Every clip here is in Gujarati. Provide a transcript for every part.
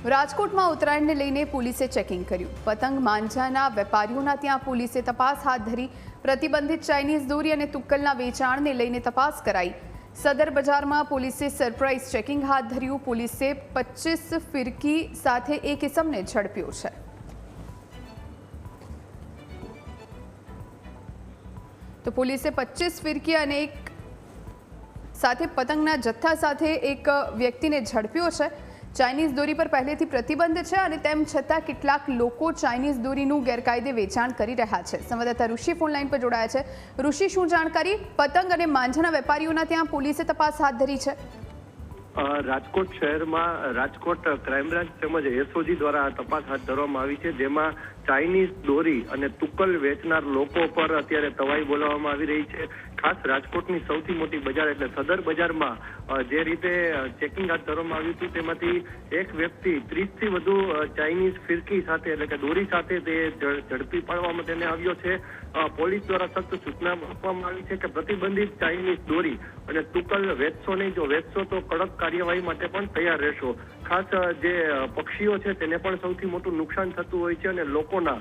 રાજકોટમાં ઉત્તરાયણને લઈને પોલીસે ચેકિંગ કર્યું। પતંગ માંજાના વેપારીઓના ત્યાં પોલીસે તપાસ હાથ ધરી। પ્રતિબંધિત ચાઇનીઝ દોરી અને તુક્કલના વેચાણને લઈને તપાસ કરાઈ। સદર બજારમાં પોલીસે સરપ્રાઇઝ ચેકિંગ હાથ ધર્યું। પોલીસે 25 ફિરકી સાથે એક ઇસમને ઝડપ્યો છે। તો પોલીસે 25 ફિરકી અને એક સાથે પતંગના જથ્થા સાથે એક વ્યક્તિને ઝડપ્યો છે। ચાઇનીઝ દોરી પર પહેલેથી પ્રતિબંધ છે અને તેમ છતાં કેટલાક લોકો ચાઇનીઝ દોરીનું ગેરકાયદે વેચાણ કરી રહ્યા છે। સંવાદદાતા ઋષિ ફોનલાઈન પર જોડાયા છે। ઋષિ, શું જાણકારી? પતંગ અને માંજાના વેપારીઓના ત્યાં પોલીસે તપાસ હાથ ધરી છે। રાજકોટ શહેરમાં રાજકોટ ક્રાઇમ બ્રાન્ચ તેમજ એસઓજી દ્વારા તપાસ હાથ ધરવામાં આવી છે, જેમાં ચાઇનીઝ દોરી અને તુક્કલ વેચનાર લોકો પર અત્યારે તવાઈ બોલાવવામાં આવી રહી છે। ખાસ રાજકોટની સૌથી મોટી બજાર એટલે સદર બજારમાં જે રીતે ચેકિંગ હાથ ધરવામાં આવ્યું હતું, તેમાંથી એક વ્યક્તિ 30થી વધુ ચાઇનીઝ ફિરકી સાથે એટલે કે દોરી સાથે તે ઝડપી પાડવામાં તેને આવ્યો છે। પોલીસ દ્વારા સખ્ત સૂચના આપવામાં આવી છે કે પ્રતિબંધિત ચાઇનીઝ દોરી અને તુક્કલ વેચશો નહીં, જો વેચશો તો કડક કાર્યવાહી માટે પણ તૈયાર રહેશો। ખાસ જે પક્ષીઓ છે તેને પણ સૌથી મોટું નુકસાન થતું હોય છે અને લોકોના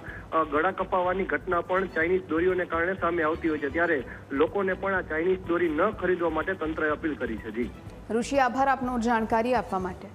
ગળા કપાવવાની ઘટના પણ ચાઇનીઝ દોરીઓને કારણે સામે આવતી હોય છે, ત્યારે લોકોને પણ આ ચાઇનીઝ દોરી ન ખરીદવા માટે તંત્રએ અપીલ કરી છે। જી ઋષિ, આભાર આપનો જાણકારી આપવા માટે।